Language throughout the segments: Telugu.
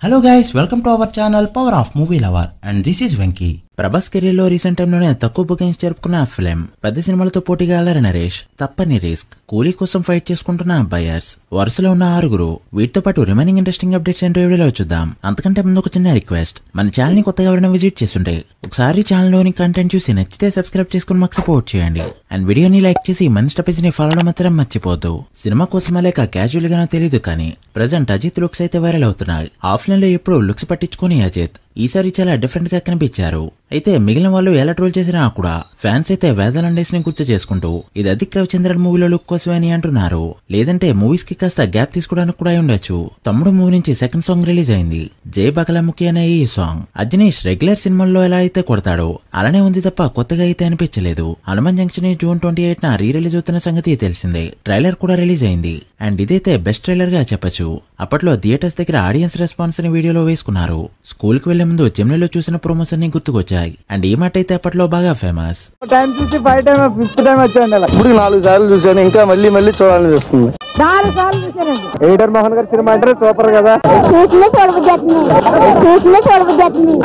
Hello guys, welcome to our channel Power of Movie Lover and this is Venky. Prabhas career లో రీసెంట్ టైమ్ లోనే తక్కువ బుకింగ్స్ జరుపుకున్న ఫిల్మ్ పెద్ద సినిమాలతో పోటీగా అల్లరి నరేష్, తప్పని రిస్క్, కూలీ కోసం ఫైట్ చేసుకుంటున్న బయర్స్, వరుసలో ఉన్న 6 వీటితో పాటు రిమైనింగ్ ఇంట్రెస్టింగ్ అప్డేట్స్ ఏంటో వీడియోలో చూద్దాం. అంతకంటే ముందు ఒక చిన్న రిక్వెస్ట్, మన ఛానల్ ని కొత్తగా ఎవరైనా విజిట్ చేస్తుంటే ఒకసారి ఛానల్ లోని కంటెంట్ చూసి నచ్చితే సబ్స్క్రైబ్ చేసుకుని మాకు సపోర్ట్ చేయండి అండ్ వీడియోని లైక్ చేసి మన స్టపేజ్ ని ఫాలో మాత్రం మర్చిపోద్దు. సినిమా కోసమా లేక క్యాజువల్ గానో తెలియదు కానీ ప్రెజెంట్ అజిత్ లుక్స్ అయితే వైరల్ అవుతున్నాయి. ఆఫ్లైన్ లో ఎప్పుడు లుక్స్ పట్టించుకుని అజిత్ ఈసారి చాలా డిఫరెంట్ గా కనిపించారు. అయితే మిగిలిన వాళ్ళు ఎలా ట్రోల్ చేసినా కూడా ఫ్యాన్స్ అయితే వేదాలండేస్ ని గుర్తు చేసుకుంటూ ఇది అదిక్ రవిచంద్రన్ మూవీలో లుక్ కోసమే అని అంటున్నారు. లేదంటే మూవీస్ కి కాస్త గ్యాప్ తీసుకోవడానికి కూడా ఉండొచ్చు. తమ్ముడు మూవీ నుంచి సెకండ్ సాంగ్ రిలీజ్ అయింది. జై బకలాముఖి అనే ఈ సాంగ్ అజ్నీష్ రెగ్యులర్ సినిమాల్లో ఎలా అయితే కొడతాడో అలానే ఉంది తప్ప కొత్తగా అయితే అనిపించలేదు. హనుమాన్ జంక్షన్ జూన్ 28న రీ రిలీజ్ అవుతున్న సంగతి తెలిసిందే. ట్రైలర్ కూడా రిలీజ్ అయింది అండ్ ఇదైతే బెస్ట్ ట్రైలర్ గా చెప్పొచ్చు. అప్పట్లో థియేటర్స్ దగ్గర ఆడియన్స్ రెస్పాన్స్ ని వీడియోలో వేసుకున్నారు. స్కూల్ కి వెళ్లే ముందు జెమినీలో చూసిన ప్రోమోస్ అన్ని గుర్తుకొచ్చాయి అండ్ ఈ మాట అయితే అప్పట్లో బాగా ఫేమస్. టైం చూసి 5 టైం 5th టైం వచ్చాను. ఇప్పుడు 4 సార్లు చూసాను, ఇంకా మళ్ళీ చూడాలనిపిస్తుంది. 4 సార్లు చూసానండి. ఎయిటర్ మోహన్ గారి సినిమా అంటే సూపర్ కదా.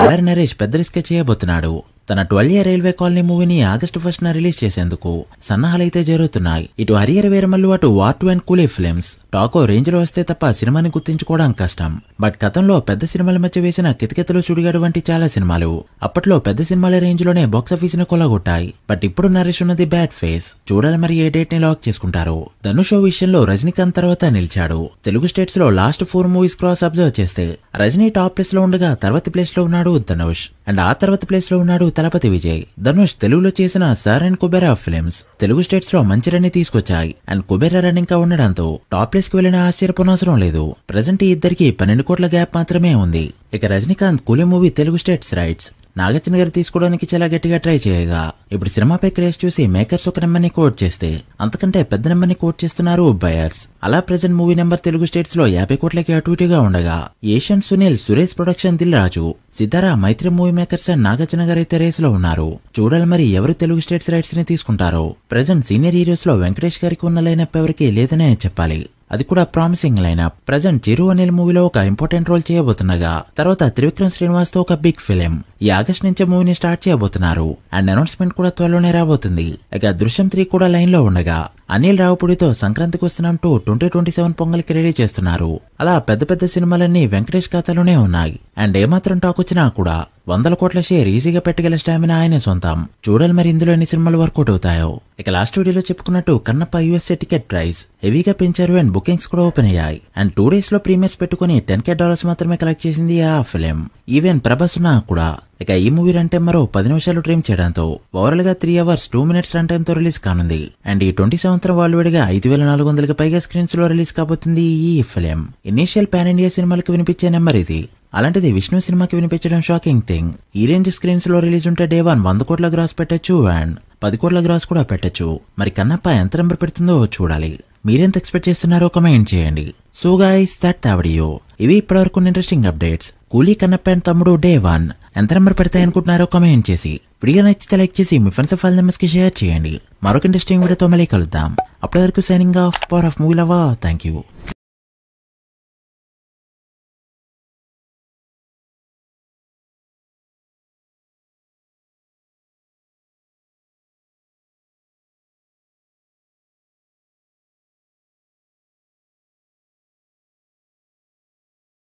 అల్లరి నరేష్ పెద్ద రిస్క్ చేయబోతున్నాడు. తన 12 రైల్వే కాలనీ మూవీని ఆగస్టు 1న రిలీజ్ చేసేందుకు సన్నాహాలైతే జరుగుతున్నాయి. ఇటు హరియర్ వీరమల్లు, అటు వార్ 2 అండ్ కూలీ ఫిల్మ్స్ టాకో రేంజ్ లో వస్తే తప్ప సినిమాని గుర్తించుకోవడం కష్టం. బట్ గతంలో పెద్ద సినిమాల మధ్య వేసిన కితకితలు, సుడిగాడు వంటి చాలా సినిమాలు అప్పట్లో పెద్ద సినిమాల రేంజ్ లోనే బాక్సాఫీస్ ను కొల్లగొట్టాయి. బట్ ఇప్పుడు నరేష్ ఉన్నది బ్యాడ్ ఫేస్. చూడాలి మరి ఏ డేట్ ని లాక్ చేసుకుంటారు. ధనుష్ విషయంలో రజనీకాంత్ తర్వాత నిలిచాడు. తెలుగు స్టేట్స్ లో లాస్ట్ 4 మూవీస్ క్రాస్ అబ్జర్వ్ చేస్తే రజనీ టాప్ ప్లేస్ లో ఉండగా తర్వాతి ప్లేస్ లో ఉన్నాడు ధనుష్ అండ్ ఆ తర్వాత ప్లేస్ లో ఉన్నాడు తలపతి విజయ్. ధనుష్ తెలుగులో చేసిన sir and Kubera films Telugu states లో మంచి రన్ తీసుకొచ్చాయి అండ్ కుబేరా రన్నింగ్ గా ఉండడంతో టాప్ ప్లేస్ కి వెళ్లిన ఆశ్చర్యపోనవసరం లేదు. ప్రజెంట్ ఈ ఇద్దరికి 12 కోట్ల గ్యాప్ మాత్రమే ఉంది. ఇక రజనీకాంత్ కూలీ movie Telugu states rights Nagarjuna గారు తీసుకోవడానికి చాలా గట్టిగా ట్రై చేయగా ఇప్పుడు సినిమాపై క్రేజ్ చూసి మేకర్స్ ఒక నెంబర్ ని కోట్ చేస్తే అంతకంటే పెద్ద నెంబర్ ని కోట్ చేస్తున్నారు బయర్స్. అలా present movie number Telugu states లో 50 కోట్లకి అటు ఇటుగా ఉండగా Asian Suniel, Suresh production, Dil Raju, Sithara, Mythri movie makers and Nagarjuna garu అయితే రేస్ లో ఉన్నారు. చూడాలి మరి ఎవరు తెలుగు స్టేట్స్ రైట్స్ ని తీసుకుంటారో. ప్రెజెంట్ సీనియర్ హీరోస్ లో వెంకటేష్ గారికి ఉన్న లైనప్ ఎవరికి లేదనే చెప్పాలి. అది కూడా ప్రామిసింగ్ లైనప్. ప్రెజెంట్ చిరు అనిల్ మూవీలో ఒక ఇంపార్టెంట్ రోల్ చేయబోతుండగా తర్వాత త్రివిక్రమ్ శ్రీనివాస్ తో ఒక బిగ్ ఫిలిం ఈ ఆగస్ట్ నుంచే మూవీని స్టార్ట్ చేయబోతున్నారు అండ్ అనౌన్స్మెంట్ కూడా త్వరలోనే రాబోతుంది. ఇక దృశ్యం 3 కూడా లైన్ లో ఉండగా అనిల్ రావుపూడితో సంక్రాంతికి వస్తున్నాం 2027 పొంగల్కి రెడీ చేస్తున్నారు. అలా పెద్ద పెద్ద సినిమాలన్నీ వెంకటేష్ ఖాతాలోనే ఉన్నాయి అండ్ ఏమాత్రం టాక్ వచ్చినా కూడా 100 కోట్ల షేర్ ఈజీగా పెట్టగల స్టామినా ఆయన సొంతం. చూడాలి మరి ఇందులో ఎన్ని సినిమాలు వర్కౌట్ అవుతాయో. ఇక లాస్ట్ వీడియోలో చెప్పుకున్నట్టు కన్నప్ప USA టికెట్ ప్రైస్ హెవీగా పెంచారు అండ్ బుకింగ్స్ కూడా ఓపెన్ అయ్యాయి అండ్ 2 days లో ప్రీమియర్స్ పెట్టుకుని $10K మాత్రమే కలెక్ట్ చేసింది ఆ ఫిలిం. ఈవెన్ ప్రభాస్ ఉన్నా కూడా. ఇక ఈ మూవీ రన్ టైం మరో 10 నిమిషాలు ట్రిమ్ చేయడంతో ఓవరాల్ గా 3 hours 2 minutes రన్ టైం తో రిలీజ్ కానుంది అండ్ ఈ 27th వాళ్ళు విడిగా 5400కి పైగా స్క్రీన్స్ లో రిలీజ్ కాబోతుంది ఈ ఫిలిం. ఇనీషియల్ పాన్ ఇండియా సినిమాలకు వినిపించే నెంబర్ ఇది. అలాంటిది విష్ణు సినిమాకి వినిపించడం షాకింగ్ థింగ్. ఈ రేంజ్ స్క్రీన్స్ లో రిలీజ్ ఉంటే డే 1 100 కోట్ల గ్రాస్ పెట్టచ్చు అండ్ 10 కోట్ల గ్రాస్ కూడా పెట్టచ్చు. మరి కన్నప్ప ఎంత నెంబర్ పెడుతుందో చూడాలి. మీరెంత ఎక్స్పెక్ట్ చేస్తున్నారో కమెంట్ చేయండి. So guys that the video. ఇవి ఇప్పటివరకు ఇంట్రెస్టింగ్ అప్డేట్స్. కూలీ, కన్నప్ప అండ్ తమ్ముడు డే 1 ఎంత నెంబర్ పెడతాయనుకుంటున్నారో కమెంట్ చేసి వీడియో నచ్చితే లైక్ చేసి మీ ఫ్రెండ్స్ ఫైల్ నెంబర్స్ కి షేర్ చేయండి. మరొక ఇంట్రెస్టింగ్ వీడియోతో మళ్ళీ కలుద్దాం. అప్పటి వరకు signing off, power of movie lover. Thank you.